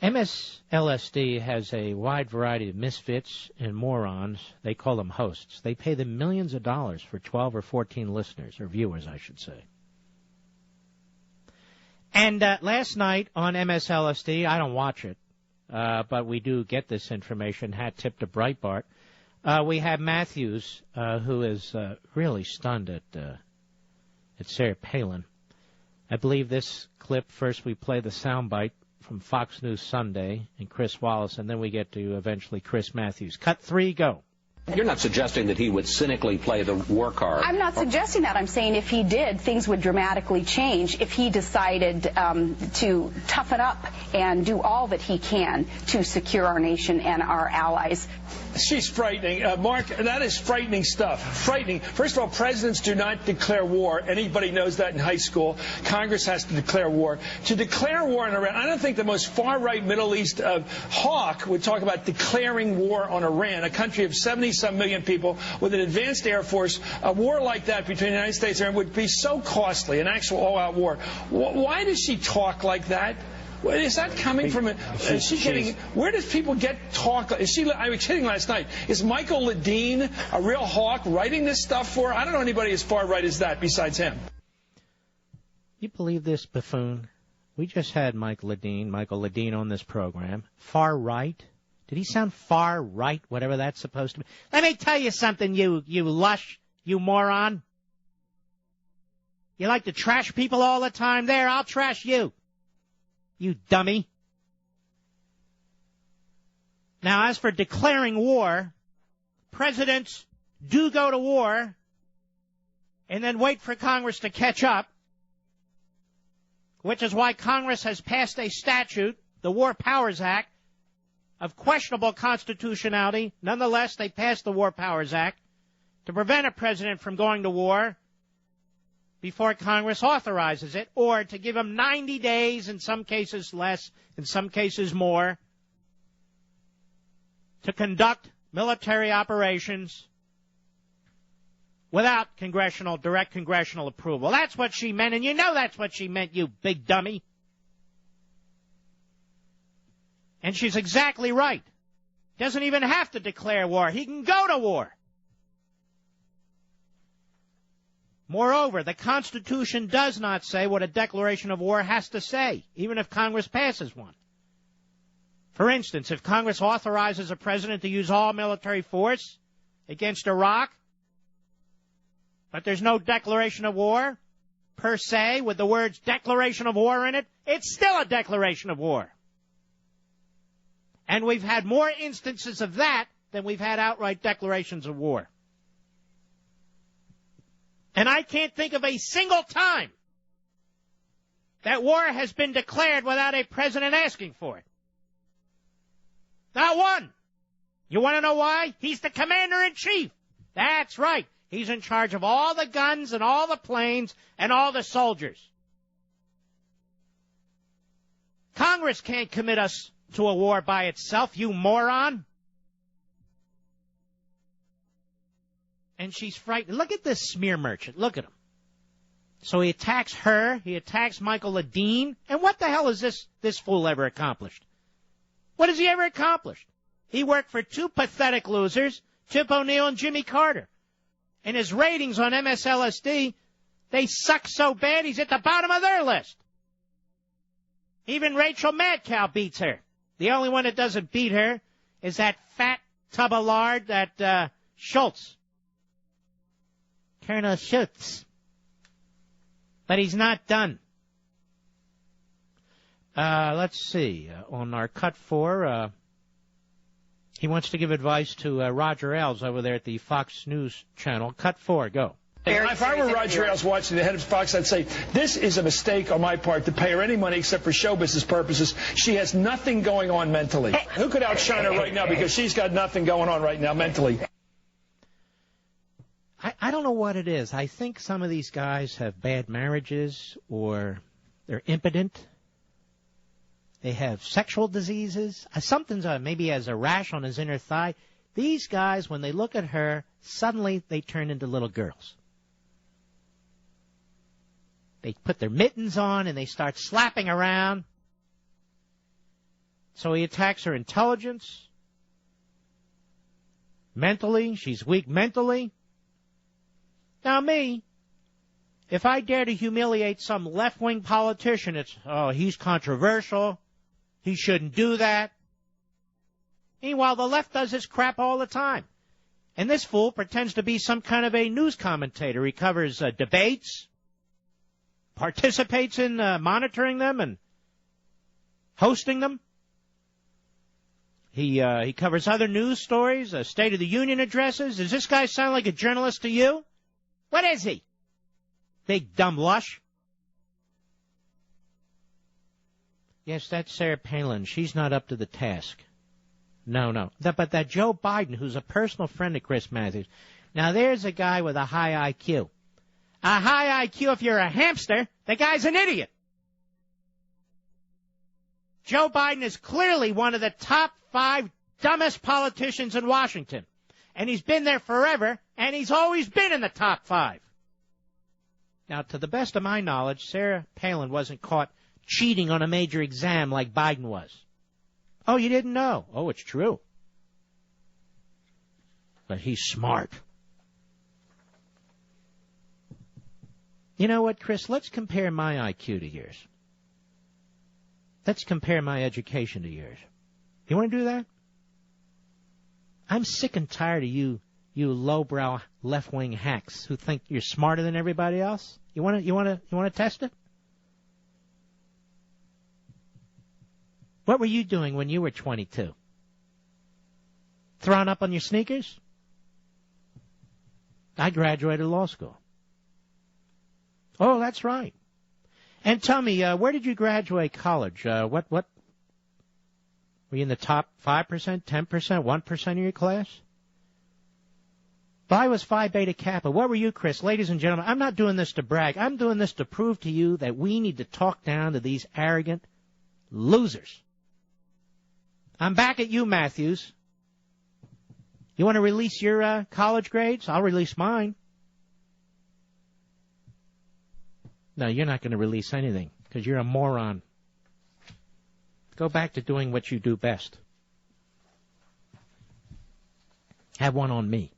MSLSD has a wide variety of misfits and morons. They call them hosts. They pay them millions of dollars for 12 or 14 listeners, or viewers, I should say. And last night on MSLSD, I don't watch it, but we do get this information, hat tip to Breitbart. We have Matthews, who is really stunned at Sarah Palin. I believe this clip, first we play the soundbite from Fox News Sunday and Chris Wallace, and then we get to eventually Chris Matthews. Cut 3, go. You're not suggesting that he would cynically play the war card. I'm not suggesting that. I'm saying if he did, things would dramatically change if he decided to toughen up and do all that he can to secure our nation and our allies. She's frightening. Mark, that is frightening stuff. Frightening. First of all, presidents do not declare war. Anybody knows that in high school. Congress has to declare war. To declare war on Iran, I don't think the most far-right Middle East hawk would talk about declaring war on Iran, a country of 70-some million people with an advanced air force. A war like that between the United States and Iran would be so costly, an actual all-out war. Why does she talk like that? Is that coming from where does people get talk? I was kidding last night. Is Michael Ledeen a real hawk writing this stuff for her? I don't know anybody as far right as that besides him. You believe this buffoon? We just had Michael Ledeen on this program. Far right? Did he sound far right, whatever that's supposed to be? Let me tell you something, you lush, you moron. You like to trash people all the time? There, I'll trash you. You dummy. Now, as for declaring war, presidents do go to war and then wait for Congress to catch up, which is why Congress has passed a statute, the War Powers Act, of questionable constitutionality. Nonetheless, they passed the War Powers Act to prevent a president from going to war before Congress authorizes it, or to give him 90 days, in some cases less, in some cases more, to conduct military operations without direct congressional approval. That's what she meant, and you know that's what she meant, you big dummy. And she's exactly right. Doesn't even have to declare war. He can go to war. Moreover, the Constitution does not say what a declaration of war has to say, even if Congress passes one. For instance, if Congress authorizes a president to use all military force against Iraq, but there's no declaration of war, per se, with the words declaration of war in it, it's still a declaration of war. And we've had more instances of that than we've had outright declarations of war. And I can't think of a single time that war has been declared without a president asking for it. Not one. You want to know why? He's the commander-in-chief. That's right. He's in charge of all the guns and all the planes and all the soldiers. Congress can't commit us to a war by itself, you moron. And she's frightened. Look at this smear merchant. Look at him. So he attacks her. He attacks Michael Ledeen. And what the hell has this fool ever accomplished? What has he ever accomplished? He worked for two pathetic losers, Tip O'Neill and Jimmy Carter. And his ratings on MSLSD, they suck so bad he's at the bottom of their list. Even Rachel Madcow beats her. The only one that doesn't beat her is that fat tub of lard, that Schultz. Colonel Schultz. But he's not done. Let's see. On our cut 4, he wants to give advice to Roger Ailes over there at the Fox News channel. Cut 4, go. If I were Roger Ailes watching the head of Fox, I'd say, this is a mistake on my part to pay her any money except for show business purposes. She has nothing going on mentally. Who could outshine her right now because she's got nothing going on right now mentally? I don't know what it is. I think some of these guys have bad marriages or they're impotent. They have sexual diseases. Something's maybe has a rash on his inner thigh. These guys, when they look at her, suddenly they turn into little girls. They put their mittens on and they start slapping around. So he attacks her intelligence. Mentally, she's weak mentally. Now me, if I dare to humiliate some left-wing politician, it's, oh, he's controversial. He shouldn't do that. Meanwhile, the left does this crap all the time. And this fool pretends to be some kind of a news commentator. He covers debates, participates in monitoring them and hosting them. He covers other news stories, State of the Union addresses. Does this guy sound like a journalist to you? What is he? Big dumb lush. Yes, that's Sarah Palin. She's not up to the task. No. But that Joe Biden, who's a personal friend of Chris Matthews, now there's a guy with a high IQ. A high IQ if you're a hamster, the guy's an idiot. Joe Biden is clearly one of the top 5 dumbest politicians in Washington. And he's been there forever, and he's always been in the top 5. Now, to the best of my knowledge, Sarah Palin wasn't caught cheating on a major exam like Biden was. Oh, you didn't know? Oh, it's true. But he's smart. You know what, Chris? Let's compare my IQ to yours. Let's compare my education to yours. You want to do that? I'm sick and tired of you lowbrow left-wing hacks who think you're smarter than everybody else. You want to test it? What were you doing when you were 22? Throwing up on your sneakers? I graduated law school. Oh, that's right. And tell me, where did you graduate college? What? Were you in the top 5%, 10%, 1% of your class? Well, I was Phi Beta Kappa. What were you, Chris? Ladies and gentlemen, I'm not doing this to brag. I'm doing this to prove to you that we need to talk down to these arrogant losers. I'm back at you, Matthews. You want to release your college grades? I'll release mine. No, you're not going to release anything because you're a moron. Go back to doing what you do best. Have one on me.